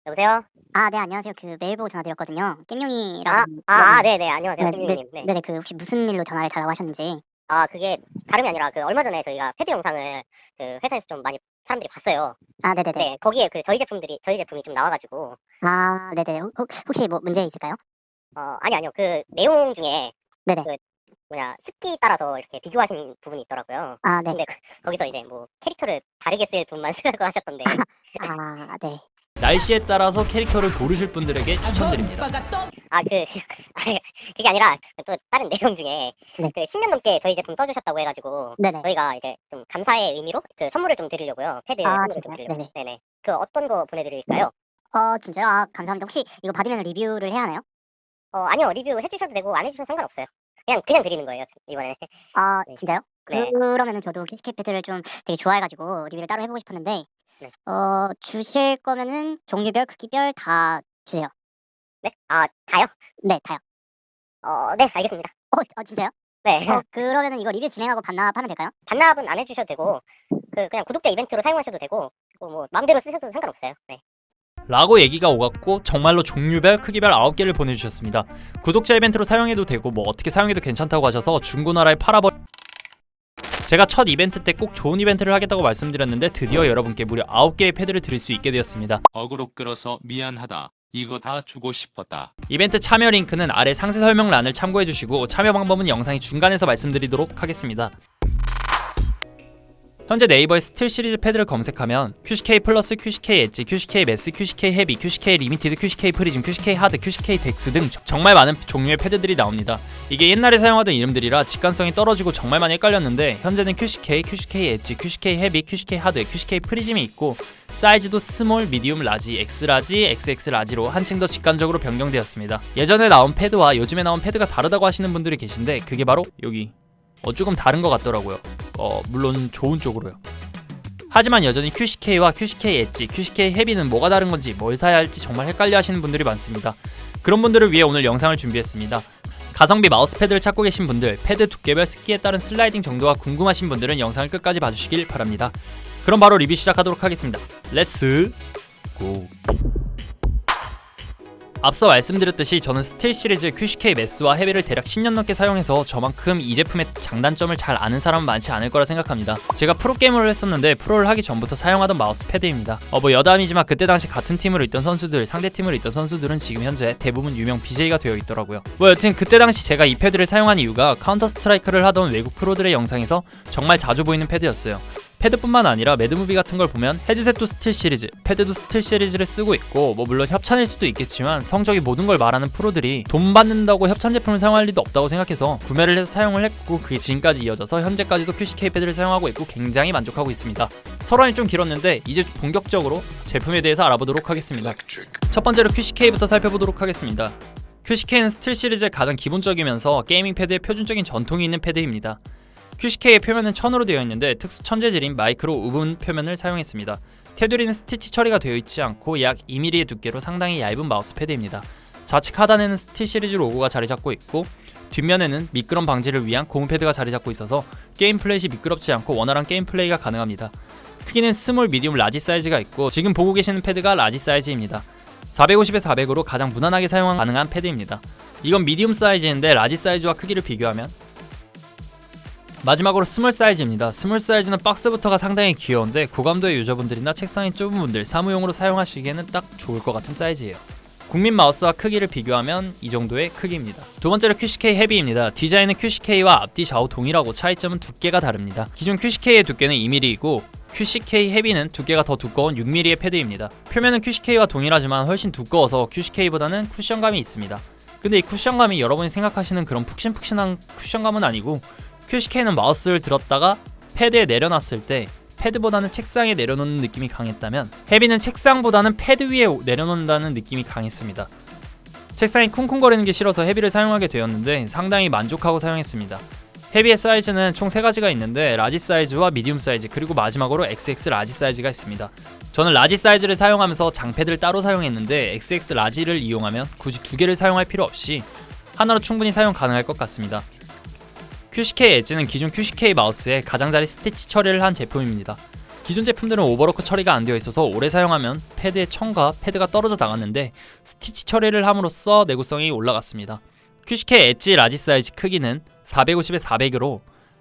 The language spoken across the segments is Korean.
여보세요? 네, 안녕하세요. 그 메일 보고 전화드렸거든요. 아, 깽룡이라고. 네네. 안녕하세요. 네, 네, 땡땡이님. 네. 네네. 그 혹시 무슨 일로 전화를 달라고 하셨는지. 그게 다름이 아니라 얼마 전에 저희가 패드 영상을 회사에서 좀 많이 사람들이 봤어요. 네네네. 네. 거기에 저희 제품이 좀 나와 가지고 네네. 혹시 뭐 문제 있을까요? 아니요. 그 내용 중에 네네. 그 습기 따라서 이렇게 비교하신 부분이 있더라고요. 네. 근데 거기서 이제 뭐 캐릭터를 다르게 쓸 분만 쓰라고 하셨던데. 네. 날씨에 따라서 캐릭터를 고르실 분들에게 추천드립니다. 그 아니, 그게 아니라 또 다른 내용 중에 네. 10년 넘게 저희 제품 써 주셨다고 해 가지고 네네. 저희가 이제 좀 감사의 의미로 선물을 좀 드리려고요. 패드 선물을 좀 진짜요? 드리려고. 네네. 네네. 어떤 거 보내 드릴까요? 진짜요? 감사합니다. 혹시 이거 받으면 리뷰를 해야 하나요? 아니요. 리뷰 해 주셔도 되고 안 해 주셔도 상관없어요. 그냥 드리는 거예요, 이번에. 네. 진짜요? 네. 그러면은 저도 캐시캣 패드를 좀 되게 좋아해 가지고 리뷰를 따로 해 보고 싶었는데, 네. 주실 거면은 종류별, 크기별 다 주세요. 네? 다요? 네, 다요. 네, 알겠습니다. 진짜요? 네. 그러면은 이거 리뷰 진행하고 반납하면 될까요? 반납은 안 해 주셔도 되고 그냥 구독자 이벤트로 사용하셔도 되고 뭐 마음대로 쓰셔도 상관없어요. 네. 라고 얘기가 오갔고 정말로 종류별, 크기별 9개를 보내주셨습니다. 구독자 이벤트로 사용해도 되고 뭐 어떻게 사용해도 괜찮다고 하셔서 중고나라에 팔아버려. 제가 첫 이벤트 때 꼭 좋은 이벤트를 하겠다고 말씀드렸는데 드디어 여러분께 무려 9개의 패드를 드릴 수 있게 되었습니다. 어그로 끌어서 미안하다. 이거 다 주고 싶었다. 이벤트 참여 링크는 아래 상세 설명란을 참고해주시고 참여 방법은 영상의 중간에서 말씀드리도록 하겠습니다. 현재 네이버에 스틸 시리즈 패드를 검색하면 QCK 플러스, QCK 엣지, QCK 매스, QCK 헤비, QCK 리미티드, QCK 프리즘, QCK 하드, QCK 덱스 등 정말 많은 종류의 패드들이 나옵니다. 이게 옛날에 사용하던 이름들이라 직관성이 떨어지고 정말 많이 헷갈렸는데 현재는 QCK, QCK 엣지, QCK 헤비, QCK 하드, QCK 프리즘이 있고 사이즈도 스몰, 미디움, 라지, 엑스라지, XX 라지로 한층 더 직관적으로 변경되었습니다. 예전에 나온 패드와 요즘에 나온 패드가 다르다고 하시는 분들이 계신데 그게 바로 여기 조금 다른 것 같더라고요. 물론 좋은 쪽으로요. 하지만 여전히 QCK와 QCK 엣지, QCK 헤비는 뭐가 다른 건지 뭘 사야 할지 정말 헷갈려 하시는 분들이 많습니다. 그런 분들을 위해 오늘 영상을 준비했습니다. 가성비 마우스패드를 찾고 계신 분들, 패드 두께별 습기에 따른 슬라이딩 정도가 궁금하신 분들은 영상을 끝까지 봐주시길 바랍니다. 그럼 바로 리뷰 시작하도록 하겠습니다. 렛츠 고! 앞서 말씀드렸듯이 저는 스틸 시리즈 QCK 매스와 헤비를 대략 10년 넘게 사용해서 저만큼 이 제품의 장단점을 잘 아는 사람은 많지 않을 거라 생각합니다. 제가 프로게이머를 했었는데 프로를 하기 전부터 사용하던 마우스 패드입니다. 여담이지만 그때 당시 같은 팀으로 있던 선수들, 상대 팀으로 있던 선수들은 지금 현재 대부분 유명 BJ가 되어 있더라고요. 여튼 그때 당시 제가 이 패드를 사용한 이유가 카운터 스트라이크를 하던 외국 프로들의 영상에서 정말 자주 보이는 패드였어요. 패드뿐만 아니라 매드무비 같은 걸 보면 헤드셋도 스틸 시리즈, 패드도 스틸 시리즈를 쓰고 있고 물론 협찬일 수도 있겠지만 성적이 모든 걸 말하는 프로들이 돈 받는다고 협찬 제품을 사용할 리도 없다고 생각해서 구매를 해서 사용을 했고 그게 지금까지 이어져서 현재까지도 QCK 패드를 사용하고 있고 굉장히 만족하고 있습니다. 설원이 좀 길었는데 이제 본격적으로 제품에 대해서 알아보도록 하겠습니다. 첫 번째로 QCK부터 살펴보도록 하겠습니다. QCK는 스틸 시리즈의 가장 기본적이면서 게이밍 패드의 표준적인 전통이 있는 패드입니다. QCK의 표면은 천으로 되어 있는데 특수 천재질인 마이크로 우분 표면을 사용했습니다. 테두리는 스티치 처리가 되어 있지 않고 약 2mm의 두께로 상당히 얇은 마우스 패드입니다. 좌측 하단에는 스틸 시리즈 로고가 자리 잡고 있고 뒷면에는 미끄럼 방지를 위한 고무 패드가 자리 잡고 있어서 게임 플랫이 미끄럽지 않고 원활한 게임 플레이가 가능합니다. 크기는 스몰, 미디움, 라지 사이즈가 있고 지금 보고 계시는 패드가 라지 사이즈입니다. 450에 400으로 가장 무난하게 사용 가능한 패드입니다. 이건 미디움 사이즈인데 라지 사이즈와 크기를 비교하면 마지막으로 스몰 사이즈입니다. 스몰 사이즈는 박스부터가 상당히 귀여운데 고감도의 유저분들이나 책상이 좁은 분들 사무용으로 사용하시기에는 딱 좋을 것 같은 사이즈예요. 국민 마우스와 크기를 비교하면 이 정도의 크기입니다. 두 번째로 QCK 헤비입니다. 디자인은 QCK와 앞뒤 좌우 동일하고 차이점은 두께가 다릅니다. 기존 QCK의 두께는 2mm이고 QCK 헤비는 두께가 더 두꺼운 6mm의 패드입니다. 표면은 QCK와 동일하지만 훨씬 두꺼워서 QCK보다는 쿠션감이 있습니다. 근데 이 쿠션감이 여러분이 생각하시는 그런 푹신푹신한 쿠션감은 아니고 QCK는 마우스를 들었다가 패드에 내려놨을 때 패드보다는 책상에 내려놓는 느낌이 강했다면 헤비는 책상보다는 패드 위에 내려놓는다는 느낌이 강했습니다. 책상이 쿵쿵거리는 게 싫어서 헤비를 사용하게 되었는데 상당히 만족하고 사용했습니다. 헤비의 사이즈는 총 3가지가 있는데 라지 사이즈와 미디움 사이즈 그리고 마지막으로 XX 라지 사이즈가 있습니다. 저는 라지 사이즈를 사용하면서 장패드를 따로 사용했는데 XX 라지를 이용하면 굳이 2개를 사용할 필요 없이 하나로 충분히 사용 가능할 것 같습니다. QCK 엣지는 기존 QCK 마우스에 가장자리 스티치 처리를 한 제품입니다. 기존 제품들은 오버로크 처리가 안 되어 있어서 오래 사용하면 패드의 청과 패드가 떨어져 나갔는데 스티치 처리를 함으로써 내구성이 올라갔습니다. QCK 엣지 라지 사이즈 크기는 450에 400으로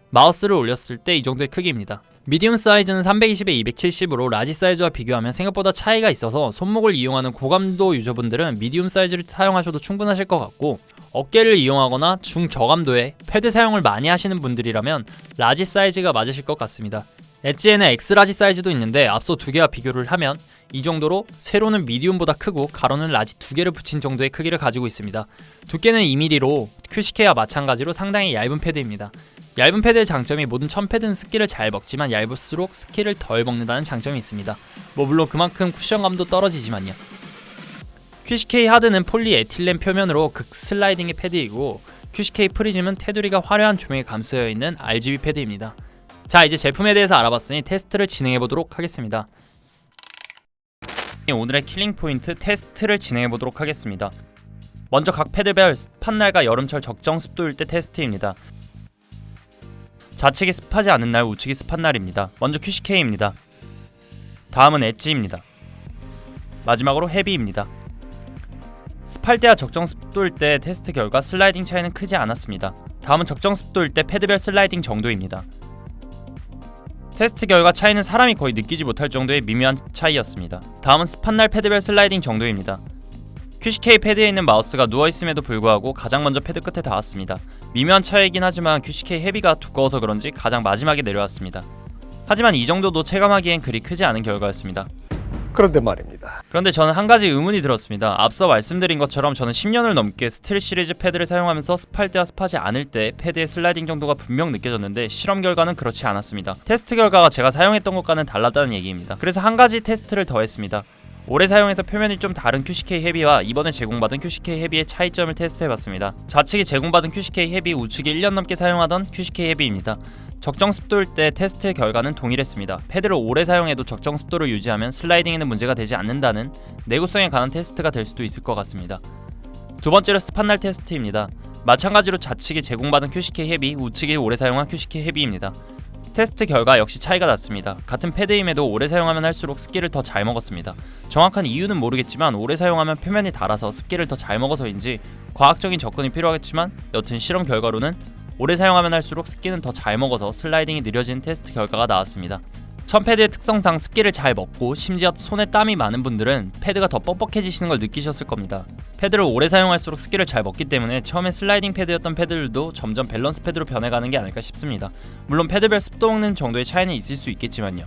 마우스를 올렸을 때 이 정도의 크기입니다. 미디움 사이즈는 320에 270으로 라지 사이즈와 비교하면 생각보다 차이가 있어서 손목을 이용하는 고감도 유저분들은 미디움 사이즈를 사용하셔도 충분하실 것 같고, 어깨를 이용하거나 중저감도의 패드 사용을 많이 하시는 분들이라면 라지 사이즈가 맞으실 것 같습니다. 엣지에는 X라지 사이즈도 있는데 앞서 두 개와 비교를 하면 이 정도로 세로는 미디움보다 크고 가로는 라지 두 개를 붙인 정도의 크기를 가지고 있습니다. 두께는 2mm로 QCK와 마찬가지로 상당히 얇은 패드입니다. 얇은 패드의 장점이 모든 천 패드는 습기를 잘 먹지만 얇을수록 습기를 덜 먹는다는 장점이 있습니다. 물론 그만큼 쿠션감도 떨어지지만요. QCK 하드는 폴리에틸렌 표면으로 극 슬라이딩의 패드이고, QCK 프리즘은 테두리가 화려한 조명에 감싸여 있는 RGB 패드입니다. 자, 이제 제품에 대해서 알아봤으니 테스트를 진행해보도록 하겠습니다. 오늘의 킬링 포인트 테스트를 진행해보도록 하겠습니다. 먼저 각 패드별 습한날과 여름철 적정 습도일 때 테스트입니다. 좌측이 습하지 않은 날, 우측이 습한 날입니다. 먼저 QCK입니다. 다음은 엣지입니다. 마지막으로 헤비입니다. 습할 때와 적정 습도일 때 테스트 결과 슬라이딩 차이는 크지 않았습니다. 다음은 적정 습도일 때 패드별 슬라이딩 정도입니다. 테스트 결과 차이는 사람이 거의 느끼지 못할 정도의 미묘한 차이였습니다. 다음은 습한 날 패드별 슬라이딩 정도입니다. QCK 패드에 있는 마우스가 누워있음에도 불구하고 가장 먼저 패드 끝에 닿았습니다. 미묘한 차이이긴 하지만 QCK 헤비가 두꺼워서 그런지 가장 마지막에 내려왔습니다. 하지만 이 정도도 체감하기엔 그리 크지 않은 결과였습니다. 그런데 말입니다. 그런데 저는 한 가지 의문이 들었습니다. 앞서 말씀드린 것처럼 저는 10년을 넘게 스틸 시리즈 패드를 사용하면서 습할 때와 습하지 않을 때 패드의 슬라이딩 정도가 분명 느껴졌는데 실험 결과는 그렇지 않았습니다. 테스트 결과가 제가 사용했던 것과는 달랐다는 얘기입니다. 그래서 한 가지 테스트를 더 했습니다. 오래 사용해서 표면이 좀 다른 QCK 헤비와 이번에 제공받은 QCK 헤비의 차이점을 테스트해봤습니다. 좌측이 제공받은 QCK 헤비, 우측이 1년 넘게 사용하던 QCK 헤비입니다. 적정 습도일 때 테스트의 결과는 동일했습니다. 패드를 오래 사용해도 적정 습도를 유지하면 슬라이딩에는 문제가 되지 않는다는 내구성에 관한 테스트가 될 수도 있을 것 같습니다. 두 번째로 습한 날 테스트입니다. 마찬가지로 좌측이 제공받은 QCK 헤비, 우측이 오래 사용한 QCK 헤비입니다. 테스트 결과 역시 차이가 났습니다. 같은 패드임에도 오래 사용하면 할수록 습기를 더 잘 먹었습니다. 정확한 이유는 모르겠지만 오래 사용하면 표면이 닳아서 습기를 더 잘 먹어서인지 과학적인 접근이 필요하겠지만 여튼 실험 결과로는 오래 사용하면 할수록 습기는 더 잘 먹어서 슬라이딩이 느려지는 테스트 결과가 나왔습니다. 천 패드의 특성상 습기를 잘 먹고 심지어 손에 땀이 많은 분들은 패드가 더 뻑뻑해지시는 걸 느끼셨을 겁니다. 패드를 오래 사용할수록 습기를 잘 먹기 때문에 처음에 슬라이딩 패드였던 패드들도 점점 밸런스 패드로 변해가는 게 아닐까 싶습니다. 물론 패드별 습도 먹는 정도의 차이는 있을 수 있겠지만요.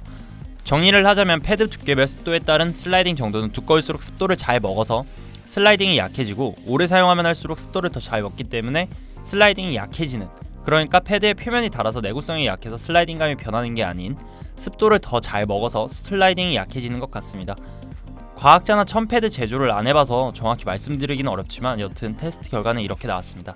정리를 하자면 패드 두께별 습도에 따른 슬라이딩 정도는 두꺼울수록 습도를 잘 먹어서 슬라이딩이 약해지고, 오래 사용하면 할수록 습도를 더 잘 먹기 때문에 슬라이딩이 약해지는, 그러니까 패드의 표면이 닳아서 내구성이 약해서 슬라이딩감이 변하는 게 아닌 습도를 더 잘 먹어서 슬라이딩이 약해지는 것 같습니다. 과학자나 천 패드 제조를 안 해봐서 정확히 말씀드리기는 어렵지만 여튼 테스트 결과는 이렇게 나왔습니다.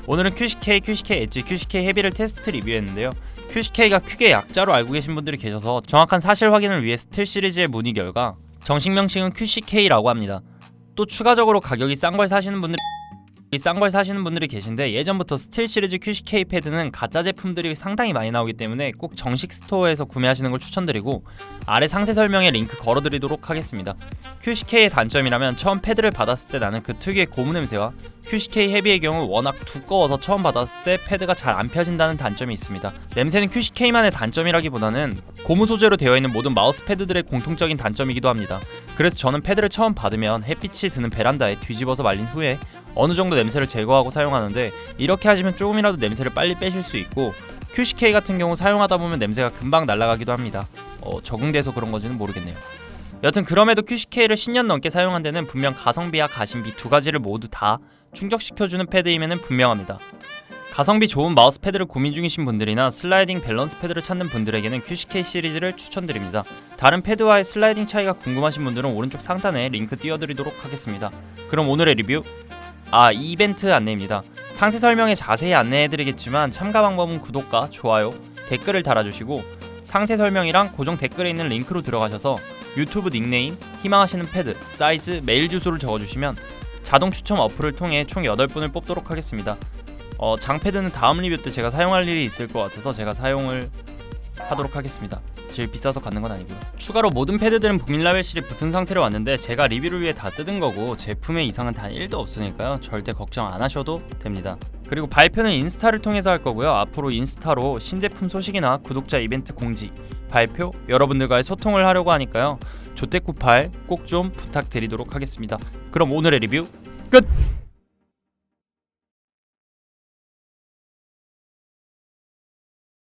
오늘은 QCK 엣지, QCK 헤비를 테스트 리뷰했는데요. QCK가 퀵의 약자로 알고 계신 분들이 계셔서 정확한 사실 확인을 위해 스틸 시리즈의 문의 결과 정식 명칭은 QCK라고 합니다. 또 추가적으로 가격이 싼 걸 사시는 분들이 계신데, 예전부터 스틸 시리즈 QCK 패드는 가짜 제품들이 상당히 많이 나오기 때문에 꼭 정식 스토어에서 구매하시는 걸 추천드리고 아래 상세 설명에 링크 걸어드리도록 하겠습니다. QCK의 단점이라면 처음 패드를 받았을 때 나는 그 특유의 고무 냄새와 QCK 헤비의 경우 워낙 두꺼워서 처음 받았을 때 패드가 잘 안 펴진다는 단점이 있습니다. 냄새는 QCK만의 단점이라기보다는 고무 소재로 되어 있는 모든 마우스 패드들의 공통적인 단점이기도 합니다. 그래서 저는 패드를 처음 받으면 햇빛이 드는 베란다에 뒤집어서 말린 후에 어느 정도 냄새를 제거하고 사용하는데, 이렇게 하시면 조금이라도 냄새를 빨리 빼실 수 있고 QCK 같은 경우 사용하다 보면 냄새가 금방 날아가기도 합니다. 적응돼서 그런 건지는 모르겠네요. 여튼 그럼에도 QCK를 10년 넘게 사용한 데는 분명 가성비와 가심비 두 가지를 모두 다 충족시켜주는 패드임에는 분명합니다. 가성비 좋은 마우스 패드를 고민 중이신 분들이나 슬라이딩 밸런스 패드를 찾는 분들에게는 QCK 시리즈를 추천드립니다. 다른 패드와의 슬라이딩 차이가 궁금하신 분들은 오른쪽 상단에 링크 띄워드리도록 하겠습니다. 그럼 오늘의 리뷰, 이벤트 안내입니다. 상세 설명에 자세히 안내해드리겠지만 참가 방법은 구독과 좋아요, 댓글을 달아주시고 상세 설명이랑 고정 댓글에 있는 링크로 들어가셔서 유튜브 닉네임, 희망하시는 패드, 사이즈, 메일 주소를 적어주시면 자동 추첨 어플을 통해 총 8분을 뽑도록 하겠습니다. 장패드는 다음 리뷰 때 제가 사용할 일이 있을 것 같아서 제가 사용을 하도록 하겠습니다. 제일 비싸서 갖는 건 아니고요. 추가로 모든 패드들은 북밀라벨실이 붙은 상태로 왔는데 제가 리뷰를 위해 다 뜯은 거고 제품에 이상은 단 1도 없으니까요. 절대 걱정 안 하셔도 됩니다. 그리고 발표는 인스타를 통해서 할 거고요. 앞으로 인스타로 신제품 소식이나 구독자 이벤트 공지, 발표, 여러분들과의 소통을 하려고 하니까요. 조떼98 꼭 좀 부탁드리도록 하겠습니다. 그럼 오늘의 리뷰 끝!